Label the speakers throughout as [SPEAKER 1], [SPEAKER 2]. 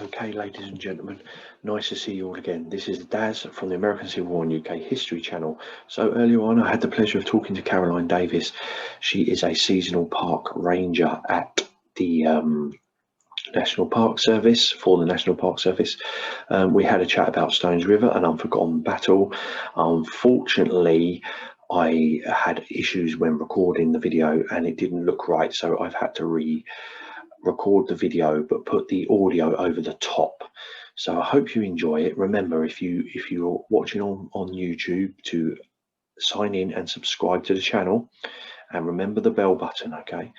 [SPEAKER 1] Okay, ladies and gentlemen, nice to see you all again. This is Daz from the American Civil War and UK History channel. So earlier on, I had the pleasure of talking to Caroline Davies. She is a seasonal park ranger at the National Park Service, for the National Park Service. We had a chat about Stones River, an unforgotten battle. Unfortunately, I had issues when recording the video and it didn't look right, so I've had to record the video but put the audio over the top. So I hope you enjoy it. Remember, if you're watching on YouTube, to sign in and subscribe to the channel, and remember the bell button, okay?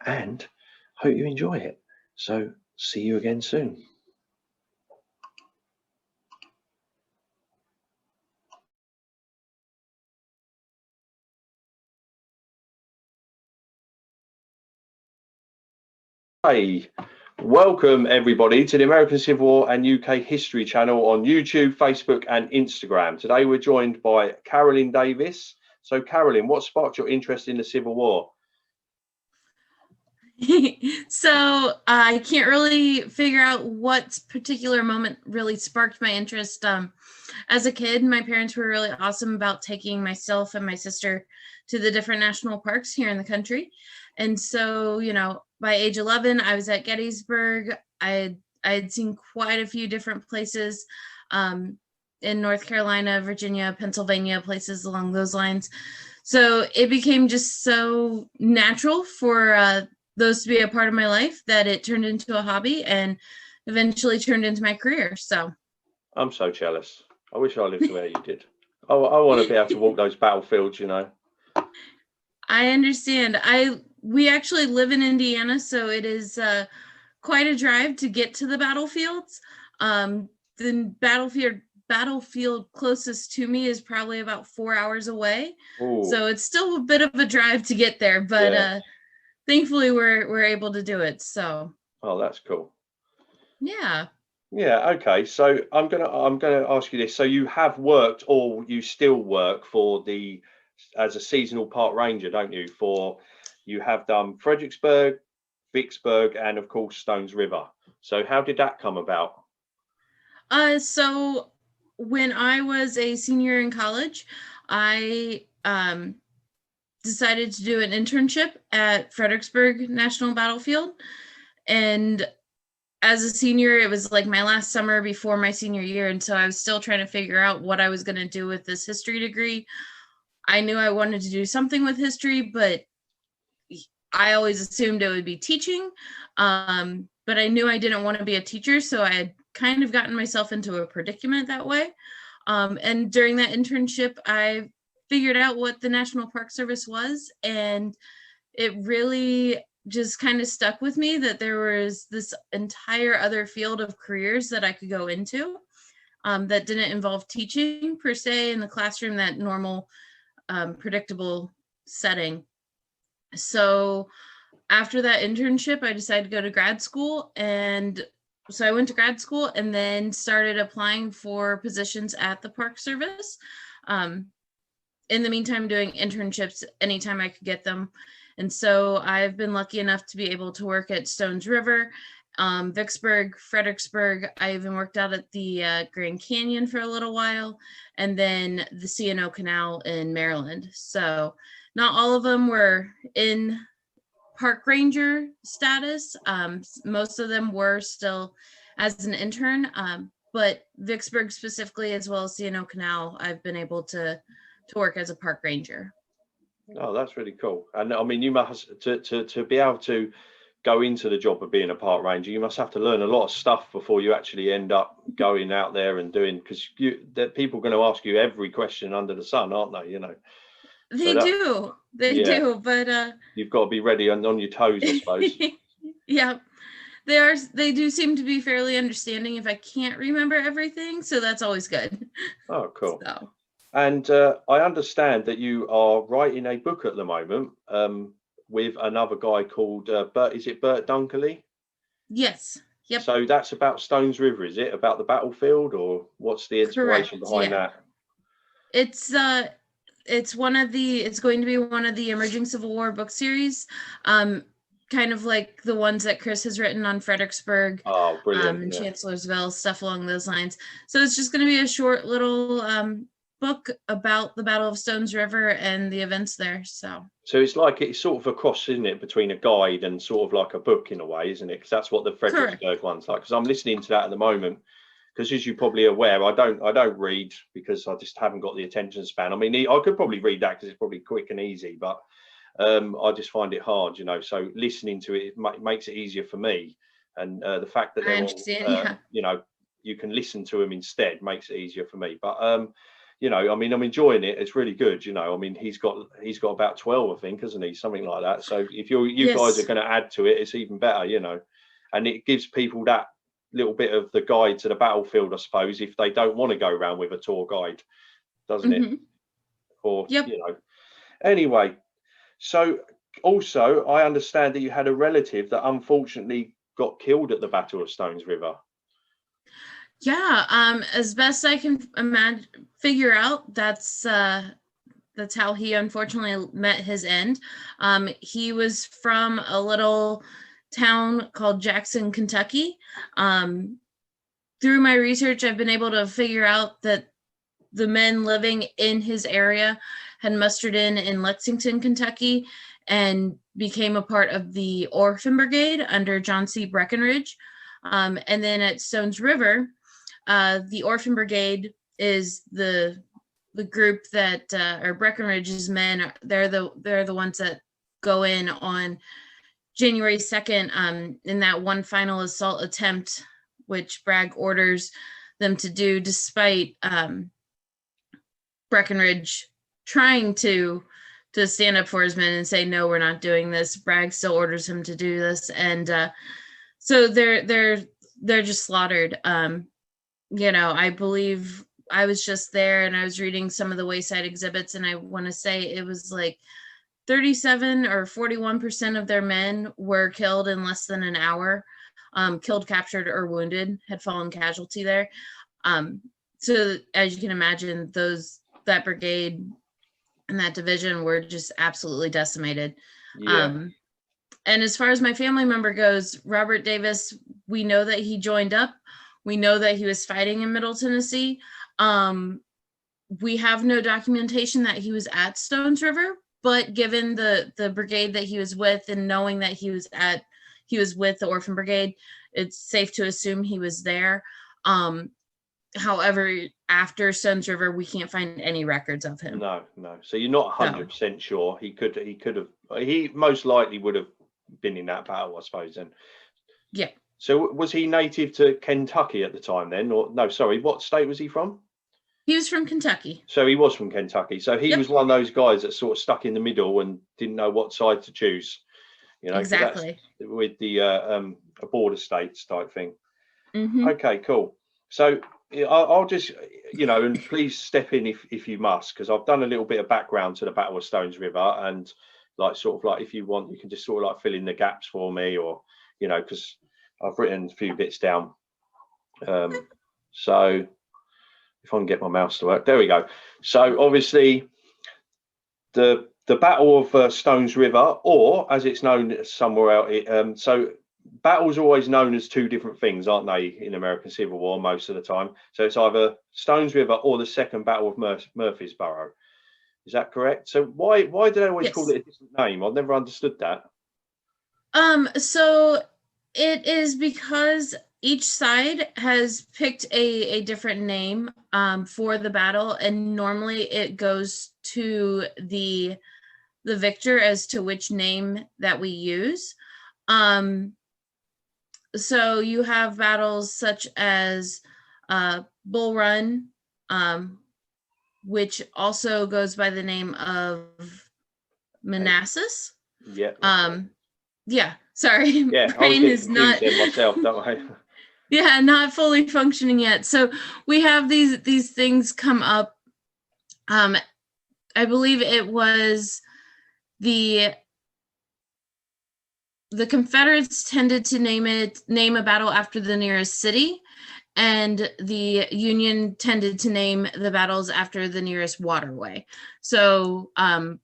[SPEAKER 1] And hope you enjoy it. So see you again soon. Hey, welcome everybody to the American Civil War and UK History channel on YouTube, Facebook and Instagram. Today we're joined by Caroline Davies. So Caroline, what sparked your interest in the Civil War?
[SPEAKER 2] So I can't really figure out what particular moment really sparked my interest. As a kid, my parents were really awesome about taking myself and my sister to the different national parks here in the country. And so, by age 11, I was at Gettysburg. I had seen quite a few different places in North Carolina, Virginia, Pennsylvania, places along those lines. So it became just so natural for those to be a part of my life that it turned into a hobby and eventually turned into my career. So
[SPEAKER 1] I'm so jealous. I wish I lived where you did. I want to be able to walk those battlefields,
[SPEAKER 2] I understand. We actually live in Indiana, so it is quite a drive to get to the battlefields. The battlefield closest to me is probably about 4 hours away. Ooh. So it's still a bit of a drive to get there, but thankfully we're able to do it. So
[SPEAKER 1] that's cool.
[SPEAKER 2] Yeah,
[SPEAKER 1] okay, so I'm gonna ask you this. So you have worked, or you still work as a seasonal park ranger, don't you? You have done Fredericksburg, Vicksburg and of course Stones River. So how did that come about?
[SPEAKER 2] So when I was a senior in college, I decided to do an internship at Fredericksburg National Battlefield. And as a senior, it was like my last summer before my senior year. And so I was still trying to figure out what I was going to do with this history degree. I knew I wanted to do something with history, but I always assumed it would be teaching. But I knew I didn't want to be a teacher. So I had kind of gotten myself into a predicament that way. And during that internship, I figured out what the National Park Service was, and it really just kind of stuck with me that there was this entire other field of careers that I could go into that didn't involve teaching per se in the classroom, that normal predictable setting. So after that internship, I decided to go to grad school, and so I went to grad school and then started applying for positions at the Park Service. In the meantime, doing internships anytime I could get them. And so I've been lucky enough to be able to work at Stones River, Vicksburg, Fredericksburg. I even worked out at the Grand Canyon for a little while, and then the C&O Canal in Maryland. So not all of them were in park ranger status. Most of them were still as an intern, but Vicksburg specifically, as well as C&O Canal, I've been able to work as a park ranger.
[SPEAKER 1] Oh, that's really cool. And I mean, you must to be able to go into the job of being a park ranger, you must have to learn a lot of stuff before you actually end up going out there and doing, because people are going to ask you every question under the sun, aren't they?
[SPEAKER 2] They do, but
[SPEAKER 1] you've got to be ready and on your toes, I suppose.
[SPEAKER 2] Yeah, they do seem to be fairly understanding if I can't remember everything, so that's always good.
[SPEAKER 1] Oh, cool.
[SPEAKER 2] So.
[SPEAKER 1] And I understand that you are writing a book at the moment with another guy called Bert. Is it Bert Dunkerley?
[SPEAKER 2] Yes. Yep.
[SPEAKER 1] So that's about Stones River, is it? About the battlefield, or what's the inspiration behind that?
[SPEAKER 2] It's going to be one of the Emerging Civil War book series. kind of like the ones that Chris has written on Fredericksburg,
[SPEAKER 1] Oh, brilliant.
[SPEAKER 2] and
[SPEAKER 1] Yeah.
[SPEAKER 2] Chancellorsville, stuff along those lines. So it's just going to be a short little book about the Battle of Stones River and the events there. So
[SPEAKER 1] it's like, it's sort of a cross, isn't it, between a guide and sort of like a book in a way, isn't it? Because that's what the Fredericksburg one's like. Because I'm listening to that at the moment. Because as you're probably aware, I don't read because I just haven't got the attention span. I mean, I could probably read that because it's probably quick and easy, but I just find it hard, you know. So listening to it, makes it easier for me. And the fact that
[SPEAKER 2] I
[SPEAKER 1] they're
[SPEAKER 2] understand,
[SPEAKER 1] all,
[SPEAKER 2] yeah.
[SPEAKER 1] you know, you can listen to them instead makes it easier for me. But you know, I mean, I'm enjoying it. It's really good, you know. I mean, he's got about 12, I think, hasn't he? Something like that. So if you guys are going to add to it, it's even better, you know. And it gives people that little bit of the guide to the battlefield, I suppose, if they don't want to go around with a tour guide, doesn't it? Or
[SPEAKER 2] Yep.
[SPEAKER 1] you know. Anyway, so also I understand that you had a relative that unfortunately got killed at the Battle of Stones River.
[SPEAKER 2] Yeah, as best I can figure out, that's how he unfortunately met his end. He was from a little town called Jackson, Kentucky. Through my research, I've been able to figure out that the men living in his area had mustered in Lexington, Kentucky, and became a part of the Orphan Brigade under John C. Breckinridge. And then at Stones River, the Orphan Brigade is the group that, or Breckinridge's men, they're the ones that go in on January 2nd in that one final assault attempt, which Bragg orders them to do, despite Breckinridge trying to stand up for his men and say, no, we're not doing this. Bragg still orders him to do this. And so they're just slaughtered. You know, I believe I was just there and I was reading some of the wayside exhibits, and I want to say it was like 37 or 41% of their men were killed in less than an hour, killed, captured, or wounded, had fallen casualty there. So as you can imagine, that brigade and that division were just absolutely decimated.
[SPEAKER 1] Yeah.
[SPEAKER 2] And as far as my family member goes, Robert Davis, we know that he joined up. We know that he was fighting in Middle Tennessee. We have no documentation that he was at Stones River, but given the brigade that he was with and knowing that he was with the Orphan Brigade, it's safe to assume he was there. However, after Stones River, we can't find any records of him.
[SPEAKER 1] No. So you're not 100% sure. He most likely would have been in that battle, I suppose. Then.
[SPEAKER 2] Yeah.
[SPEAKER 1] So was he native to Kentucky at the time then? Or no, sorry, what state was he from?
[SPEAKER 2] He was from Kentucky.
[SPEAKER 1] So he was from Kentucky. So he was one of those guys that sort of stuck in the middle and didn't know what side to choose. You know,
[SPEAKER 2] exactly.
[SPEAKER 1] With the border states type thing. Okay, cool. So I'll just, you know, and please step in if you must, because I've done a little bit of background to the Battle of Stones River, and like sort of like if you want, you can just sort of like fill in the gaps for me, or you know, because I've written a few bits down. So if I can get my mouse to work, there we go. So obviously the Battle of Stones River, or as it's known somewhere else, so battles are always known as two different things, aren't they, in American Civil War most of the time? So it's either Stones River or the Second Battle of Murfreesboro. Is that correct? So why do they always call it a different name? I've never understood that.
[SPEAKER 2] So it is because each side has picked a different name for the battle, and normally it goes to the victor as to which name that we use. So you have battles such as Bull Run, which also goes by the name of Manassas.
[SPEAKER 1] Yeah.
[SPEAKER 2] Sorry.
[SPEAKER 1] Yeah,
[SPEAKER 2] Brain is not
[SPEAKER 1] myself, don't I?
[SPEAKER 2] Yeah, not fully functioning yet. So we have these things come up. I believe it was the Confederates tended to name a battle after the nearest city, and the Union tended to name the battles after the nearest waterway. So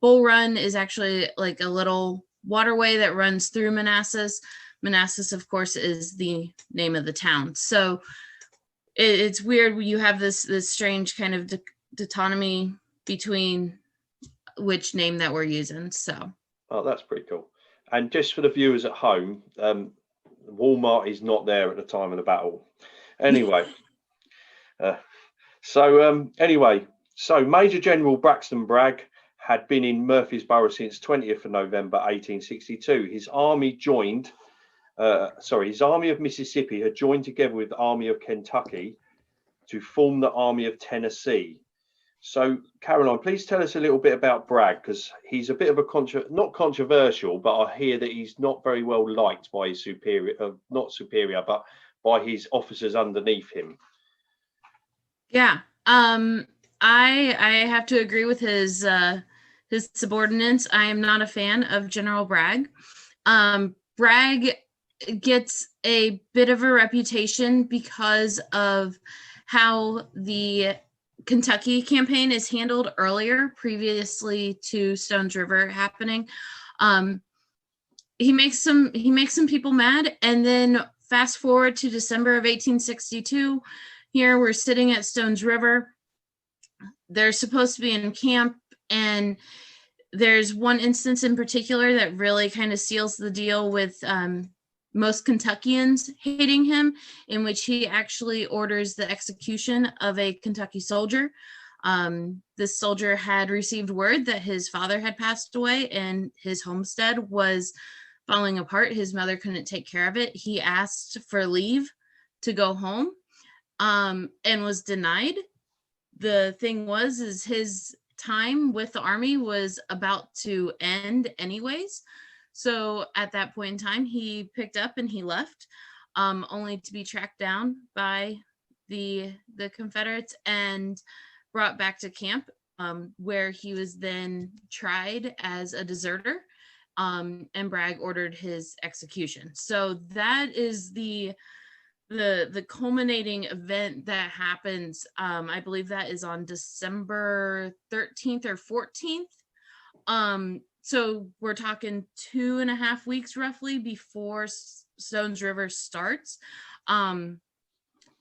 [SPEAKER 2] Bull Run is actually like a little waterway that runs through Manassas. Manassas, of course, is the name of the town. So it's weird. You have this strange kind of dichotomy between which name that we're using. So.
[SPEAKER 1] Oh, that's pretty cool. And just for the viewers at home, Walmart is not there at the time of the battle. Anyway, so Major General Braxton Bragg had been in Murfreesboro since 20th of November 1862. His army of Mississippi had joined together with the Army of Kentucky to form the Army of Tennessee. So, Caroline, please tell us a little bit about Bragg, because he's a bit of a not controversial, but I hear that he's not very well liked by his but by his officers underneath him.
[SPEAKER 2] Yeah, I have to agree with his subordinates. I am not a fan of General Bragg. Bragg gets a bit of a reputation because of how the Kentucky campaign is handled previously to Stones River happening. He makes some people mad, and then fast forward to December of 1862. Here we're sitting at Stones River. They're supposed to be in camp, and there's one instance in particular that really kind of seals the deal with most Kentuckians hating him, in which he actually orders the execution of a Kentucky soldier. This soldier had received word that his father had passed away and his homestead was falling apart. His mother couldn't take care of it. He asked for leave to go home, and was denied. The thing is his time with the army was about to end anyways. So at that point in time, he picked up and he left, only to be tracked down by the Confederates and brought back to camp, where he was then tried as a deserter, and Bragg ordered his execution. So that is the culminating event that happens. I believe that is on December 13th or 14th. So we're talking 2.5 weeks roughly before Stones River starts. And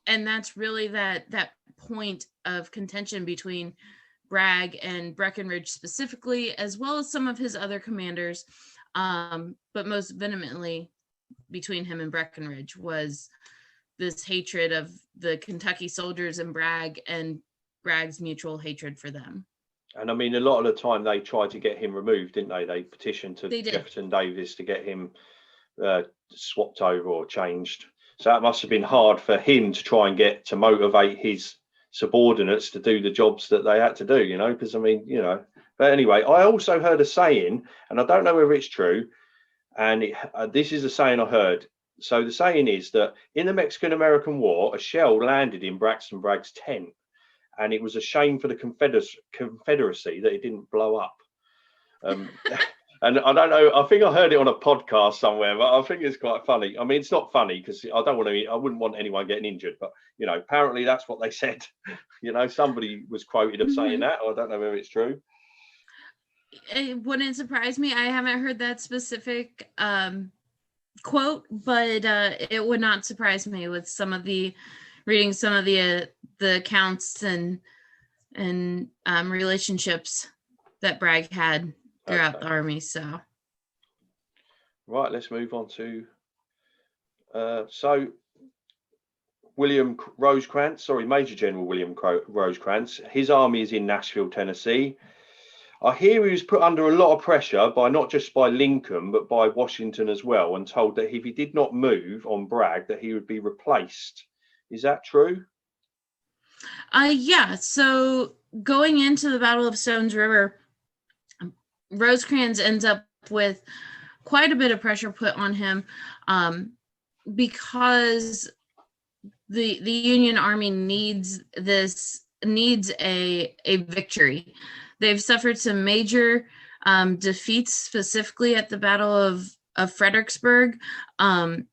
[SPEAKER 2] that's really that point of contention between Bragg and Breckinridge specifically, as well as some of his other commanders. But most vehemently between him and Breckinridge was this hatred of the Kentucky soldiers and Bragg, and Bragg's mutual hatred for them.
[SPEAKER 1] And I mean, a lot of the time they tried to get him removed, didn't they? They petitioned to Jefferson Davis to get him swapped over or changed. So that must have been hard for him to try and get to motivate his subordinates to do the jobs that they had to do, because I mean, but anyway, I also heard a saying, and I don't know whether it's true, and this is a saying I heard. So the saying is that in the Mexican-American War, a shell landed in Braxton Bragg's tent, and it was a shame for the Confederacy that it didn't blow up. And I don't know, I think I heard it on a podcast somewhere, but I think it's quite funny. I mean, it's not funny because I wouldn't want anyone getting injured, but apparently that's what they said. Somebody was quoted of saying that. I don't know whether it's true.
[SPEAKER 2] It wouldn't surprise me. I haven't heard that specific quote, but it would not surprise me with reading some of the accounts and relationships that Bragg had throughout the army. So
[SPEAKER 1] right, let's move on to Major General William Rosecrans. His army is in Nashville, Tennessee. I hear he was put under a lot of pressure not just by Lincoln, but by Washington as well, and told that if he did not move on Bragg, that he would be replaced. Is that true?
[SPEAKER 2] Yeah. So going into the Battle of Stones River, Rosecrans ends up with quite a bit of pressure put on him, because the Union Army needs a victory. They've suffered some major defeats, specifically at the Battle of Fredericksburg. And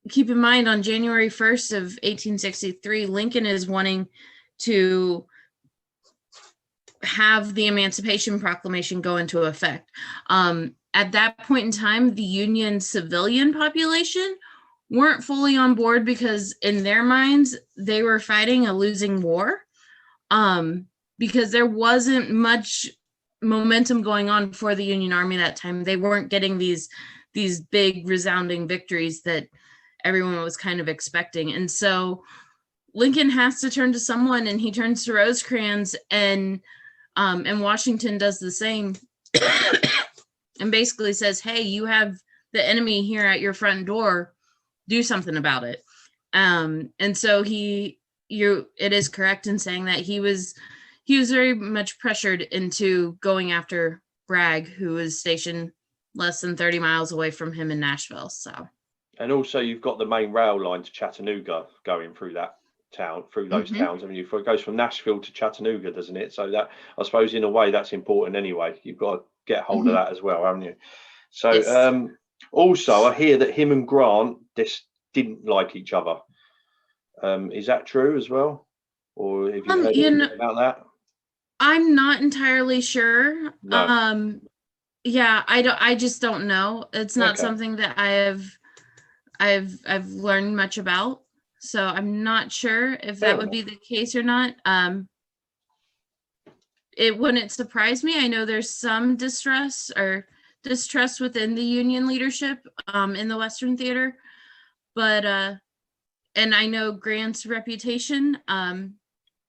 [SPEAKER 2] keep in mind, on January 1st of 1863, Lincoln is wanting to have the Emancipation Proclamation go into effect. At that point in time, the Union civilian population weren't fully on board because in their minds, they were fighting a losing war, because there wasn't much momentum going on for the Union Army that time. They weren't getting these big resounding victories that everyone was kind of expecting. And so Lincoln has to turn to someone, and he turns to Rosecrans, and Washington does the same and basically says, hey, you have the enemy here at your front door, do something about it. And so it is correct in saying that he was very much pressured into going after Bragg, who was stationed less than 30 miles away from him in Nashville. So,
[SPEAKER 1] and also you've got the main rail line to Chattanooga going through that town, through those towns. I mean, it goes from Nashville to Chattanooga, doesn't it? So that, I suppose, in a way, that's important anyway. You've got to get hold of that as well, haven't you? So, yes. Also, I hear that him and Grant just didn't like each other. Is that true as well, or have you heard anything about that?
[SPEAKER 2] I'm not entirely sure.
[SPEAKER 1] No.
[SPEAKER 2] Yeah, I just don't know. It's not something that I've learned much about. So I'm not sure if that would be the case or not. It wouldn't surprise me. I know there's some distrust within the Union leadership in the Western Theater, but and I know Grant's reputation,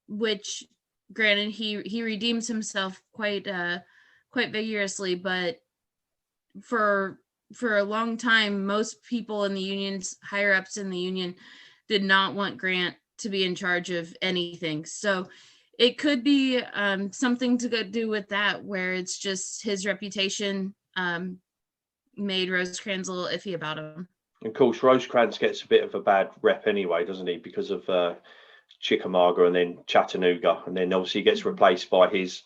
[SPEAKER 2] which granted he redeems himself quite vigorously, but for a long time, most people in the Union's higher ups in the Union did not want Grant to be in charge of anything. So it could be something to do with that, where it's just his reputation made Rosecrans a little iffy about him.
[SPEAKER 1] Of course, Rosecrans gets a bit of a bad rep anyway, doesn't he? Because of Chickamauga and then Chattanooga, and then obviously he gets replaced by his,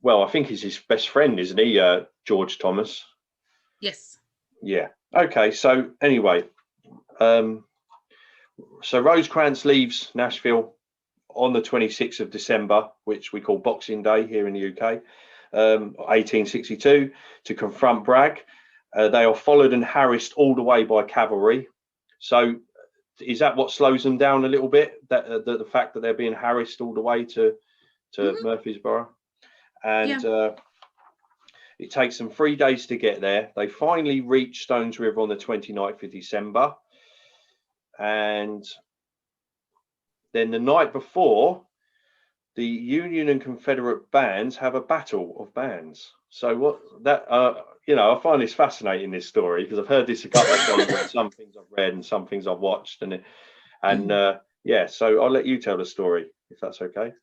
[SPEAKER 1] well, I think he's his best friend, isn't he? George Thomas.
[SPEAKER 2] Yes.
[SPEAKER 1] Yeah. Okay. So anyway, so Rosecrans leaves Nashville on the 26th of December, which we call Boxing Day here in the UK, 1862, to confront Bragg. They are followed and harassed all the way by cavalry. So is that what slows them down a little bit? That the fact that they're being harassed all the way to Murfreesboro, and it takes them 3 days to get there. They finally reach Stones River on the 29th of December, and then the night before, the Union and Confederate bands have a battle of bands. So what that I find this fascinating, this story, because I've heard this a couple of times, and some things I've read and some things I've watched, so I'll let you tell the story if that's okay.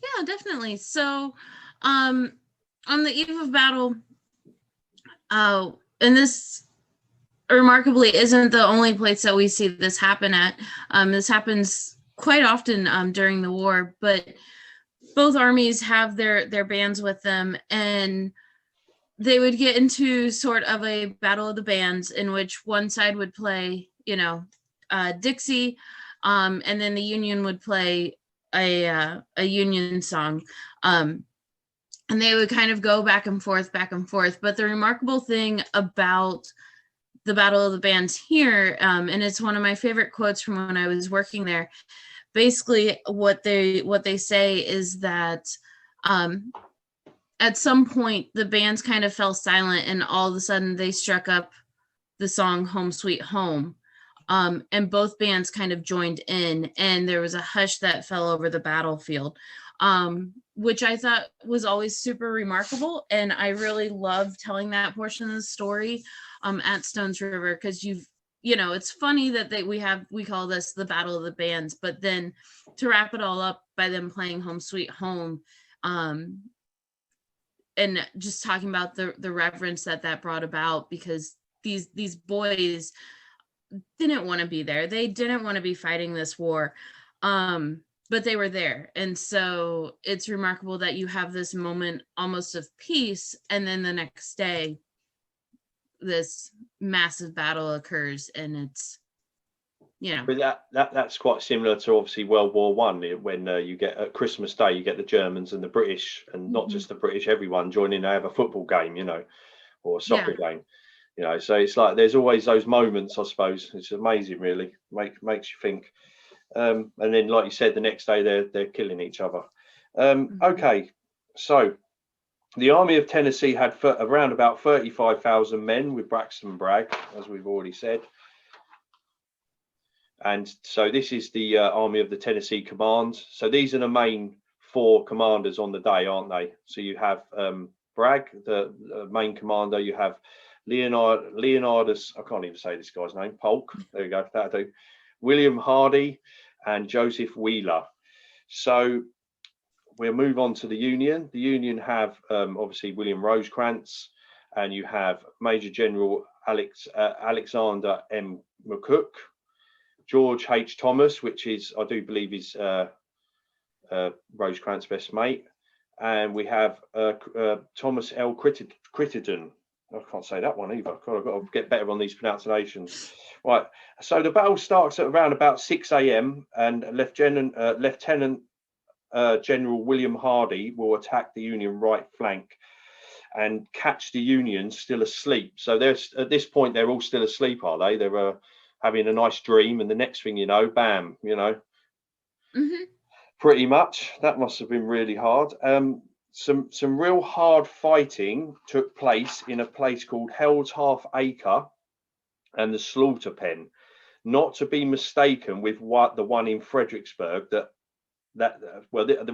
[SPEAKER 2] Yeah, definitely. So on the eve of battle, and this remarkably isn't the only place that we see this happen at. This happens quite often during the war, but both armies have their bands with them, and they would get into sort of a battle of the bands in which one side would play, Dixie, and then the Union would play a Union song. And they would kind of go back and forth. But the remarkable thing about the Battle of the Bands here, and it's one of my favorite quotes from when I was working there, basically what they say is that at some point the bands kind of fell silent, and all of a sudden they struck up the song Home Sweet Home, and both bands kind of joined in, and there was a hush that fell over the battlefield, which I thought was always super remarkable. And I really love telling that portion of the story at Stones River, because it's funny that we call this the Battle of the Bands, but then to wrap it all up by them playing Home Sweet Home, and just talking about the reverence that brought about, because these boys didn't want to be there. They didn't want to be fighting this war, but they were there. And so it's remarkable that you have this moment almost of peace, and then the next day this massive battle occurs, and
[SPEAKER 1] But that's quite similar to obviously World War One, when you get at Christmas Day, you get the Germans and the British, and not just the British, everyone joining to have a football game, or a soccer game, So it's like there's always those moments, I suppose. It's amazing, really. Makes you think. And then, like you said, the next day they're killing each other. Okay, so the Army of Tennessee had around about 35,000 men with Braxton Bragg, as we've already said. And so this is the Army of the Tennessee Command. So these are the main 4 commanders on the day, aren't they? So you have Bragg, the main commander. You have Leonidas, I can't even say this guy's name, Polk. There you go, that'll do. William Hardy and Joseph Wheeler. So we'll move on to the Union. The Union have obviously William Rosecrans, and you have Major General Alexander M. McCook, George H. Thomas, which is, I do believe, is Rosecrans' best mate, and we have Thomas L. Crittenden. I can't say that one either. God, I've got to get better on these pronunciations. Right. So the battle starts at around about 6 a.m. and Lieutenant General William Hardy will attack the Union right flank and catch the Union still asleep. So there's at this point they're all still asleep, are they? They're having a nice dream, and the next thing you know, bam, pretty much. That must have been really hard. Some real hard fighting took place in a place called Hell's Half Acre and the Slaughter Pen, not to be mistaken with the one in Fredericksburg. The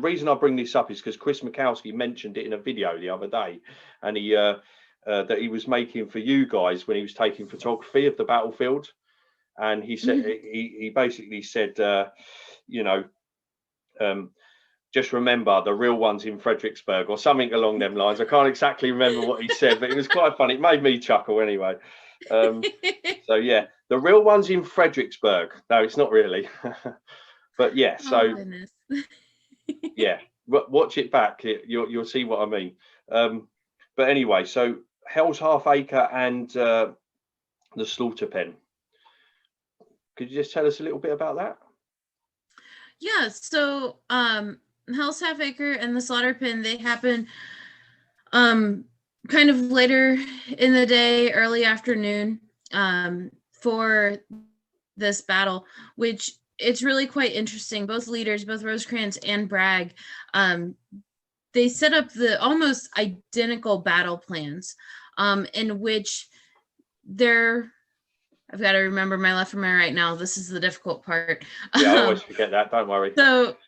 [SPEAKER 1] reason I bring this up is because Chris Mikowski mentioned it in a video the other day, and he that he was making for you guys when he was taking photography of the battlefield. And he said he basically said, just remember the real ones in Fredericksburg, or something along them lines. I can't exactly remember what he said, but it was quite funny. It made me chuckle anyway. So yeah, the real ones in Fredericksburg. No, it's not really. But yeah, so yeah, watch it back. You'll see what I mean. But anyway, so Hell's Half Acre and the Slaughter Pen. Could you just tell us a little bit about that?
[SPEAKER 2] Yeah, so Hell's Half Acre and the Slaughter Pen, they happen kind of later in the day, early afternoon, for this battle, which it's really quite interesting. Both leaders, both Rosecrans and Bragg, they set up the almost identical battle plans, in which I've got to remember my left from my right now. This is the difficult part.
[SPEAKER 1] Yeah, I always forget that. Don't worry.
[SPEAKER 2] So,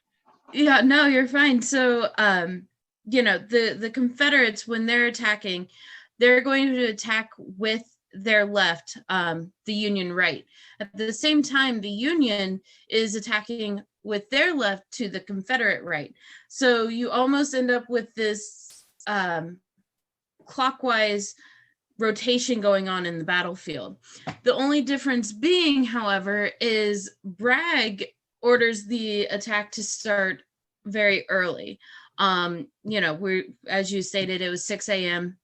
[SPEAKER 2] yeah, no, you're fine. So, the Confederates, when they're attacking, they're going to attack with their left, the Union right. At the same time, the Union is attacking with their left to the Confederate right. So you almost end up with this clockwise rotation going on in the battlefield. The only difference being, however, is Bragg orders the attack to start very early. As you stated, it was 6 a.m.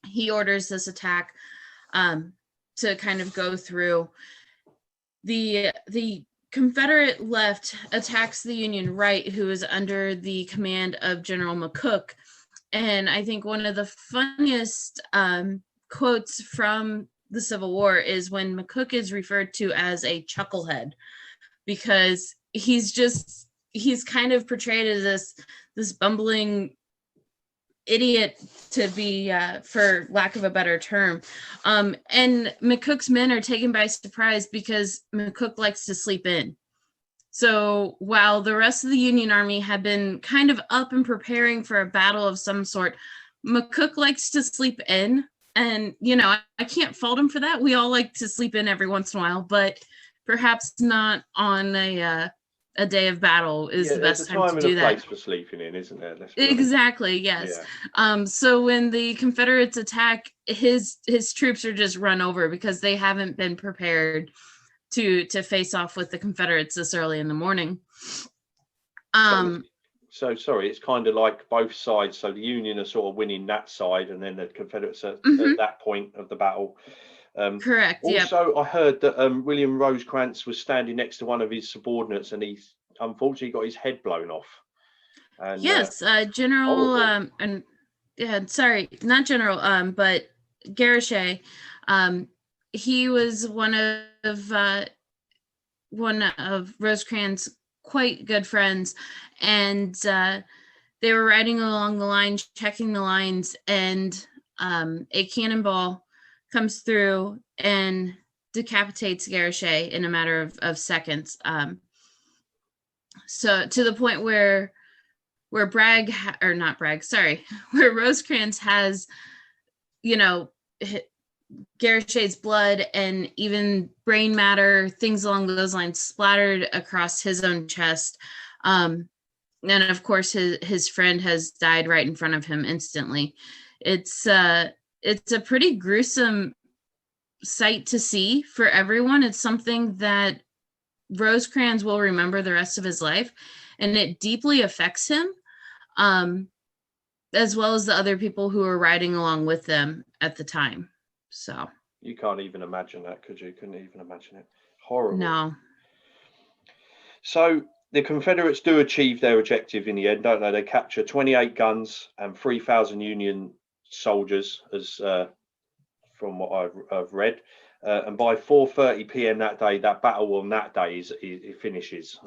[SPEAKER 2] He orders this attack to kind of go through. The Confederate left attacks the Union right, who is under the command of General McCook. And I think one of the funniest quotes from the Civil War is when McCook is referred to as a chucklehead, because he's kind of portrayed as this bumbling idiot, to be for lack of a better term. And McCook's men are taken by surprise because McCook likes to sleep in. So while the rest of the Union Army had been kind of up and preparing for a battle of some sort, McCook likes to sleep in. And, I can't fault him for that. We all like to sleep in every once in a while, but perhaps not on a day of battle is the best time to do that.
[SPEAKER 1] There's a time and a place for sleeping in, isn't there?
[SPEAKER 2] Exactly, yes. Yeah. So when the Confederates attack, his troops are just run over because they haven't been prepared to face off with the Confederates this early in the morning.
[SPEAKER 1] So sorry, it's kind of like both sides. So the Union are sort of winning that side, and then the Confederates are at that point of the battle.
[SPEAKER 2] Correct. Yep.
[SPEAKER 1] Also, I heard that William Rosecrans was standing next to one of his subordinates, and he unfortunately got his head blown off. And
[SPEAKER 2] yes, General and yeah, sorry, not General, but Garichet. He was one of Rosecrans' quite good friends, and they were riding along the line, checking the lines, and a cannonball comes through and decapitates Garichet in a matter of seconds. So to the point where Bragg, or not Bragg, sorry, where Rosecrans has, Garichet's blood and even brain matter, things along those lines, splattered across his own chest. And of course, his friend has died right in front of him instantly. It's a pretty gruesome sight to see for everyone. It's something that Rosecrans will remember the rest of his life, and it deeply affects him, as well as the other people who were riding along with them at the time. So
[SPEAKER 1] you can't even imagine that, could you? Couldn't even imagine it. Horrible.
[SPEAKER 2] No.
[SPEAKER 1] So the Confederates do achieve their objective in the end, don't they? They capture 28 guns and 3,000 Union soldiers, as from what I've read. And by 4:30 p.m. that day, that battle on that day it finishes.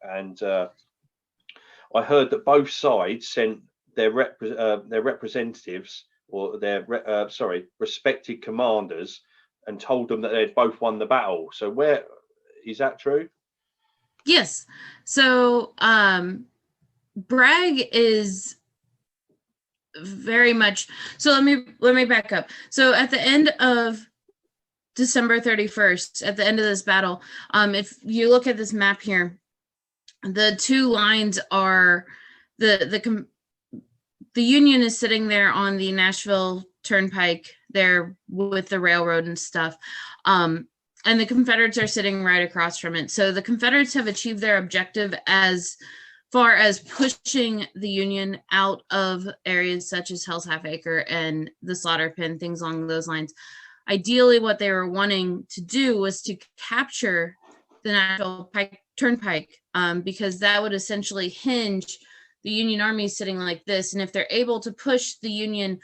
[SPEAKER 1] And I heard that both sides sent their representatives, or their respected commanders, and told them that they'd both won the battle. So where is that true?
[SPEAKER 2] Yes. So Bragg is very much, so let me back up. So at the end of December 31st, at the end of this battle, if you look at this map here, the two lines are the Union is sitting there on the Nashville Turnpike there with the railroad and stuff. And the Confederates are sitting right across from it. So the Confederates have achieved their objective as far as pushing the Union out of areas such as Hell's Half Acre and the Slaughter Pen, things along those lines. Ideally, what they were wanting to do was to capture the Nashville Turnpike, because that would essentially hinge the Union Army sitting like this. And if they're able to push the Union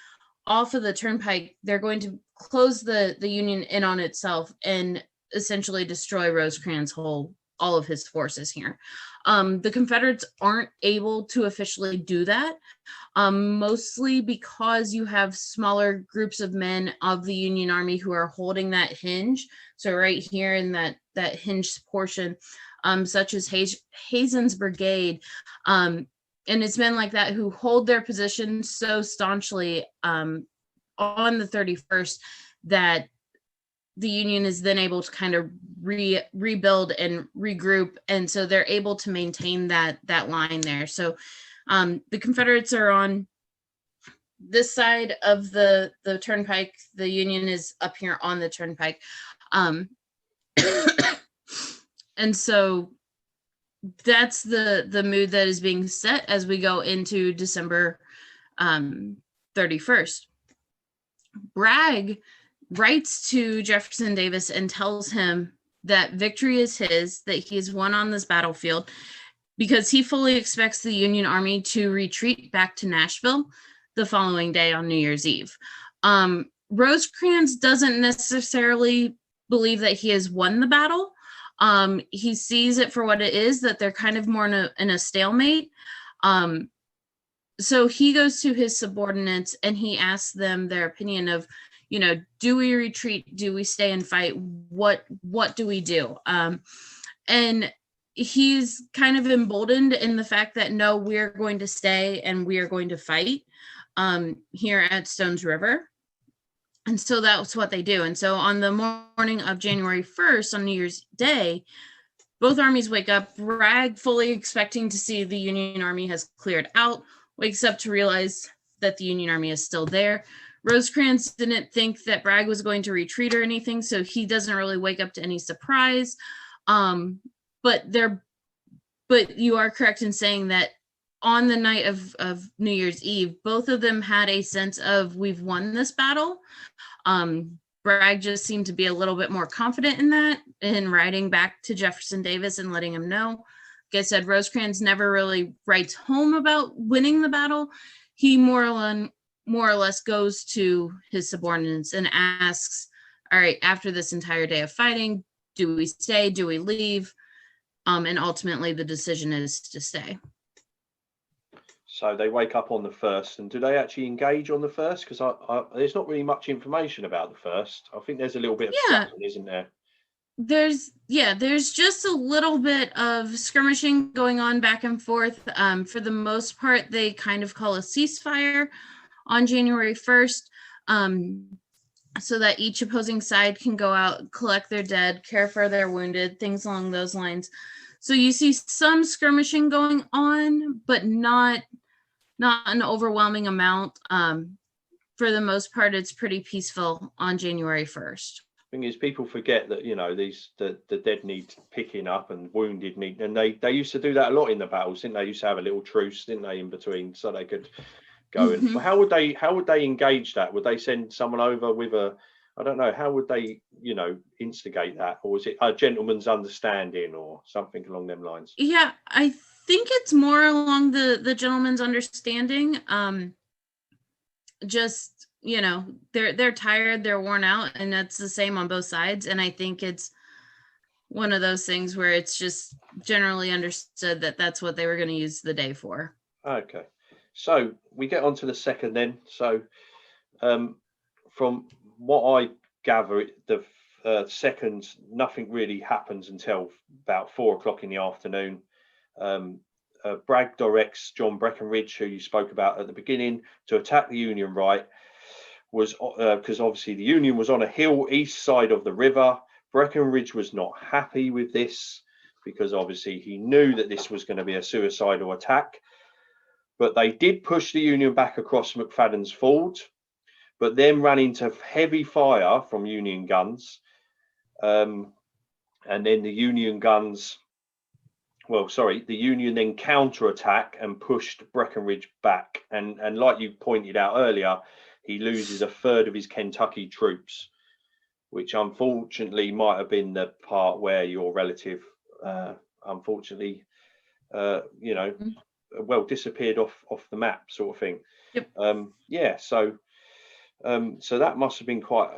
[SPEAKER 2] off of the Turnpike, they're going to close the Union in on itself and essentially destroy Rosecrans' all of his forces here. The Confederates aren't able to officially do that, mostly because you have smaller groups of men of the Union Army who are holding that hinge. So right here in that hinge portion, such as Hazen's brigade, and it's men like that who hold their position so staunchly on the 31st that the Union is then able to kind of rebuild and regroup, and so they're able to maintain that line there. So the Confederates are on this side of the Turnpike. The Union is up here on the Turnpike, and so that's the mood that is being set as we go into December 31st. Bragg writes to Jefferson Davis and tells him that victory is his, that he has won on this battlefield, because he fully expects the Union Army to retreat back to Nashville the following day on New Year's Eve. Rosecrans doesn't necessarily believe that he has won the battle. He sees it for what it is, that they're kind of more in a stalemate. So he goes to his subordinates and he asks them their opinion of, do we retreat? Do we stay and fight? What do we do? And he's kind of emboldened in the fact that, no, we're going to stay and we are going to fight here at Stones River. And so that's what they do. And so on the morning of January 1st, on New Year's Day, both armies wake up. Bragg, fully expecting to see the Union Army has cleared out, wakes up to realize that the Union Army is still there. Rosecrans didn't think that Bragg was going to retreat or anything, so he doesn't really wake up to any surprise. But you are correct in saying that on the night of New Year's Eve, both of them had a sense of, we've won this battle. Bragg just seemed to be a little bit more confident in that, in writing back to Jefferson Davis and letting him know. Like I said, Rosecrans never really writes home about winning the battle. He more or less goes to his subordinates and asks, all right, after this entire day of fighting, do we stay? Do we leave? And ultimately the decision is to stay.
[SPEAKER 1] So they wake up on the 1st, and do they actually engage on the 1st? Because there's not really much information about the 1st. I think there's a little bit of scrapping, isn't there?
[SPEAKER 2] There's just a little bit of skirmishing going on back and forth. For the most part, they kind of call a ceasefire on January 1st, so that each opposing side can go out, collect their dead, care for their wounded, things along those lines. So you see some skirmishing going on, but not an overwhelming amount. For the most part, it's pretty peaceful on January 1st.
[SPEAKER 1] Thing is, people forget that, you know, the dead need picking up and wounded need, and they used to do that a lot in the battles, didn't they? Used to have a little truce, didn't they, in between, so they could go and well, how would they engage that? Would they send someone over with a, I don't know, how would they, you know, instigate that? Or was it a gentleman's understanding or something along them lines?
[SPEAKER 2] Yeah, I think it's more along the gentleman's understanding. Just, you know, they're tired, they're worn out, and that's the same on both sides. And I think it's one of those things where it's just generally understood that that's what they were going to use the day for.
[SPEAKER 1] Okay, so we get on to the 2nd then. So from what I gather, the 2nd, nothing really happens until about 4 o'clock in the afternoon. Bragg directs John Breckinridge, who you spoke about at the beginning, to attack the Union right, was because obviously the Union was on a hill east side of the river. Breckinridge was not happy with this because obviously he knew that this was going to be a suicidal attack. But they did push the Union back across McFadden's Ford, but then ran into heavy fire from Union guns. And then the Union guns, the Union then counterattack and pushed Breckinridge back. And like you pointed out earlier, he loses a third of his Kentucky troops, which unfortunately might have been the part where your relative, unfortunately, disappeared off the map, sort of thing.
[SPEAKER 2] Yep.
[SPEAKER 1] So that must have been quite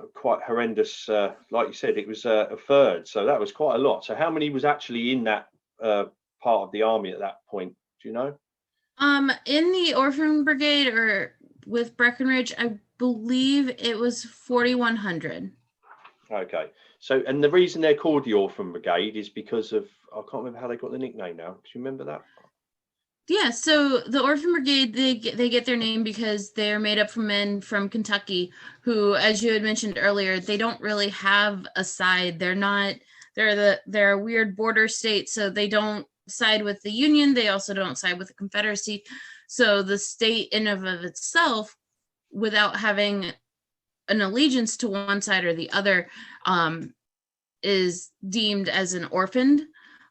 [SPEAKER 1] horrendous. Like you said, it was a third, so that was quite a lot. So how many was actually in that part of the army at that point? Do you know?
[SPEAKER 2] In the Orphan Brigade or with Breckinridge, I believe it was 4,100.
[SPEAKER 1] Okay. So, and the reason they're called the Orphan Brigade is because of, I can't remember how they got the nickname now. Do you remember that?
[SPEAKER 2] Yeah, so the Orphan Brigade, they get their name because they're made up from men from Kentucky who, as you had mentioned earlier, they don't really have a side. They're a weird border state, so they don't side with the Union. They also don't side with the Confederacy. So the state in and of itself, without having an allegiance to one side or the other, is deemed as an orphan.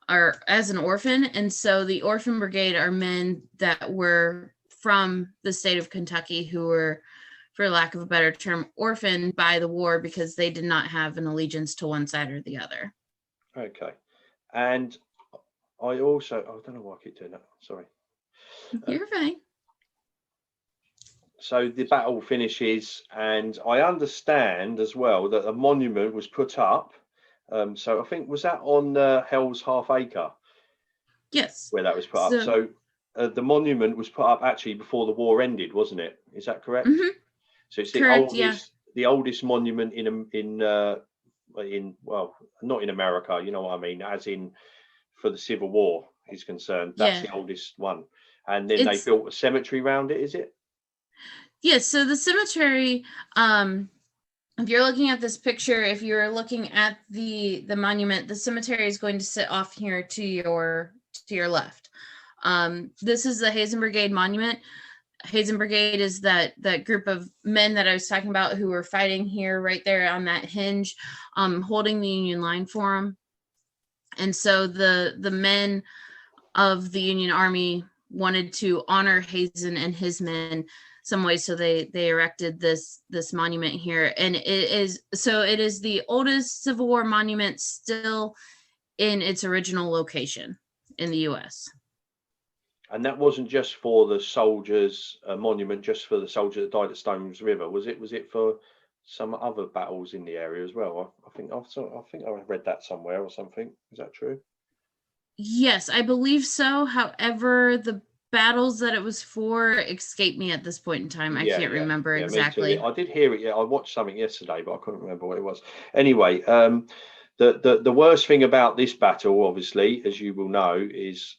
[SPEAKER 2] And so the Orphan Brigade are men that were from the state of Kentucky who were, for lack of a better term, orphaned by the war because they did not have an allegiance to one side or the other.
[SPEAKER 1] Okay. And I don't know why I keep doing that, sorry.
[SPEAKER 2] You're fine.
[SPEAKER 1] So the battle finishes, and I understand as well that a monument was put up. So I think, was that on Hell's Half Acre?
[SPEAKER 2] Yes.
[SPEAKER 1] Where that was put up. So the monument was put up actually before the war ended, wasn't it? Is that correct?
[SPEAKER 2] Mm-hmm.
[SPEAKER 1] So it's
[SPEAKER 2] correct,
[SPEAKER 1] the oldest monument in well, not in America, you know what I mean, as in for the Civil War is concerned. That's the oldest one. And then they built a cemetery around it, is it?
[SPEAKER 2] Yes, so the cemetery, if you're looking at this picture, if you're looking at the monument, the cemetery is going to sit off here to your left. This is the Hazen Brigade monument. Hazen Brigade is that group of men that I was talking about who were fighting here right there on that hinge, holding the Union line for them. And so the men of the Union Army wanted to honor Hazen and his men, some way. So they erected this monument here, and it is the oldest Civil War monument still in its original location in the U.S.
[SPEAKER 1] And that wasn't just for the soldiers, a monument just for the soldier that died at Stones River, was it? Was it for some other battles in the area as well? I think I read that somewhere or something. Is that true?
[SPEAKER 2] Yes, I believe so. However, the battles that it was for escape me at this point in time. I can't remember exactly.
[SPEAKER 1] Me too. I did hear it. Yeah, I watched something yesterday, but I couldn't remember what it was. Anyway, the worst thing about this battle, obviously, as you will know, is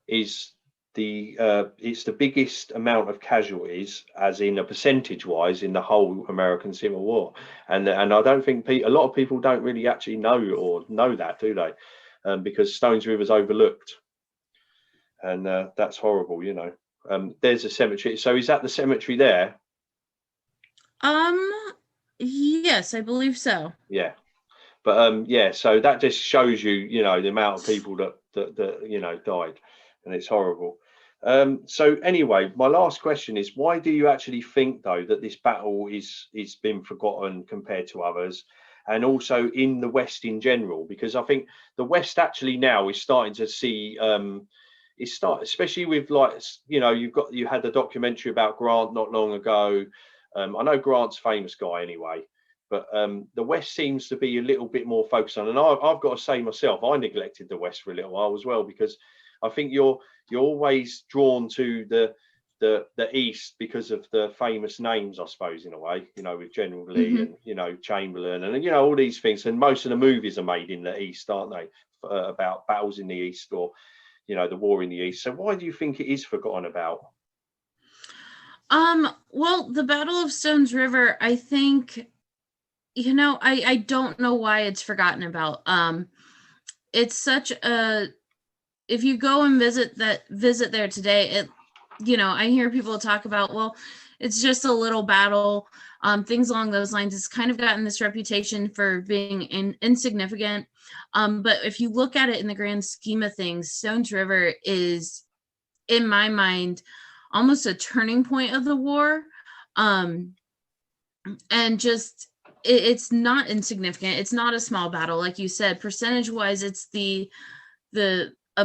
[SPEAKER 1] it's the biggest amount of casualties, as in a percentage wise, in the whole American Civil War, and I don't think a lot of people don't really actually know that, do they? Because Stones River's overlooked, and that's horrible, you know. There's a cemetery. So is that the cemetery there?
[SPEAKER 2] Yes, I believe so.
[SPEAKER 1] Yeah, but yeah. So that just shows you, you know, the amount of people that you know died, and it's horrible. So anyway, my last question is, why do you actually think though that this battle is been forgotten compared to others, and also in the West in general? Because I think the West actually now is starting to see especially with, like, you know, you had the documentary about Grant not long ago. I know Grant's a famous guy anyway, but the West seems to be a little bit more focused on, and I've got to say myself, I neglected the West for a little while as well, because I think you're always drawn to the East because of the famous names, I suppose, in a way, you know, with General Lee and, you know, Chamberlain, and, you know, all these things. And most of the movies are made in the East, aren't they, about battles in the East, or, you know, the war in the East. So why do you think it is forgotten about?
[SPEAKER 2] Well, the Battle of Stones River, I think, you know, I don't know why it's forgotten about. It's such a, if you go and visit there today, it, you know, I hear people talk about, well, it's just a little battle, things along those lines. It's kind of gotten this reputation for being insignificant. But if you look at it in the grand scheme of things, Stones River is, in my mind, almost a turning point of the war. And just, it's not insignificant. It's not a small battle. Like you said, percentage wise, it's a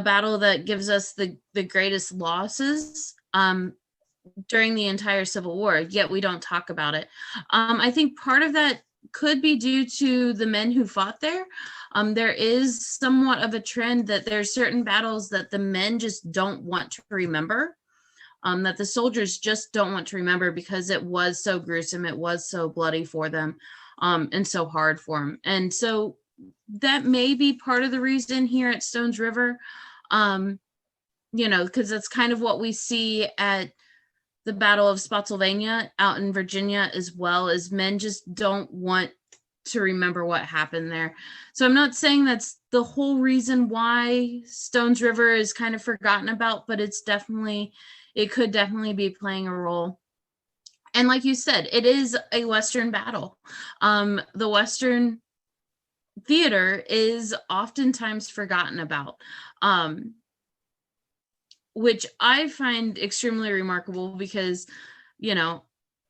[SPEAKER 2] battle that gives us the greatest losses during the entire Civil War, yet we don't talk about it. I think part of that could be due to the men who fought there. There is somewhat of a trend that there's certain battles that the men just don't want to remember, that the soldiers just don't want to remember because it was so gruesome, it was so bloody for them, and so hard for them. And so that may be part of the reason here at Stones River, you know, because that's kind of what we see at the Battle of Spotsylvania out in Virginia, as well, as men just don't want to remember what happened there. So I'm not saying that's the whole reason why Stones River is kind of forgotten about, but it could definitely be playing a role. And like you said, it is a Western battle. The Western theater is oftentimes forgotten about, which I find extremely remarkable because, you know,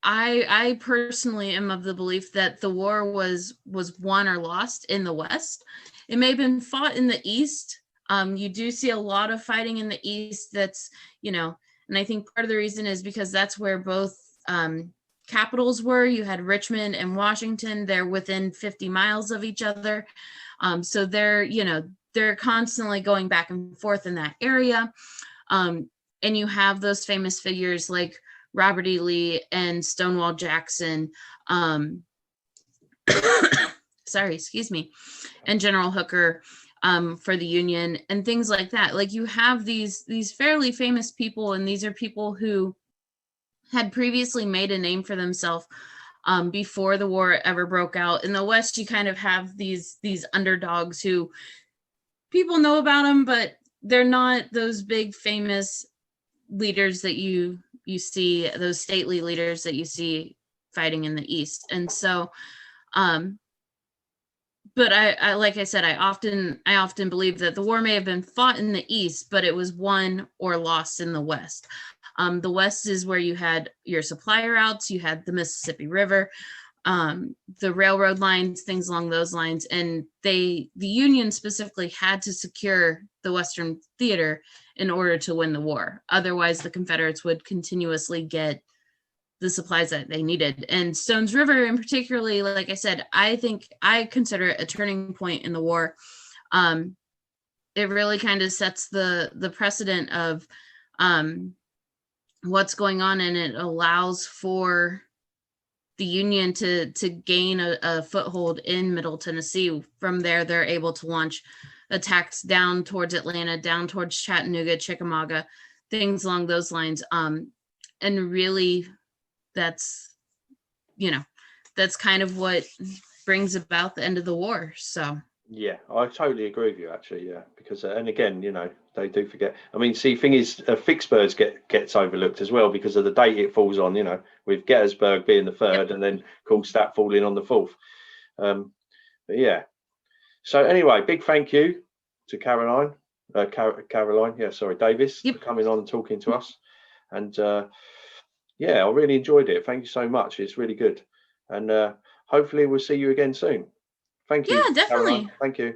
[SPEAKER 2] I personally am of the belief that the war was won or lost in the West. It may have been fought in the East. You do see a lot of fighting in the East. That's, you know, and I think part of the reason is because that's where both capitals were. You had Richmond and Washington. They're within 50 miles of each other. So they're, you know, they're constantly going back and forth in that area. And you have those famous figures like Robert E. Lee and Stonewall Jackson, sorry, excuse me, and General Hooker for the Union and things like that. Like, you have these fairly famous people, and these are people who had previously made a name for themselves before the war ever broke out. In the West, you kind of have these underdogs who people know about them, but they're not those big famous leaders that you see, those stately leaders that you see fighting in the East. And so but I like I said, I often believe that the war may have been fought in the East, but it was won or lost in the West. The West is where you had your supply routes, you had the Mississippi River, the railroad lines, things along those lines, and the Union specifically had to secure the Western theater in order to win the war. Otherwise, the Confederates would continuously get the supplies that they needed. And Stones River in particularly, like I said, I consider it a turning point in the war. It really kind of sets the precedent of what's going on, and it allows for the Union to gain a foothold in Middle Tennessee. From there, they're able to launch attacks down towards Atlanta, down towards Chattanooga, Chickamauga, things along those lines. And really, that's kind of what brings about the end of the war. So
[SPEAKER 1] yeah, I totally agree with you, actually. Yeah, because and again, they do forget. I mean, see, thing is, Vicksburg gets overlooked as well because of the date it falls on. With Gettysburg being the third, and then Kronstadt falling on the fourth. But yeah. So anyway, big thank you to Caroline. Davies, for coming on and talking to us. And yeah, I really enjoyed it. Thank you so much. It's really good. And hopefully we'll see you again soon. Thank you.
[SPEAKER 2] Yeah, definitely.
[SPEAKER 1] Caroline. Thank you.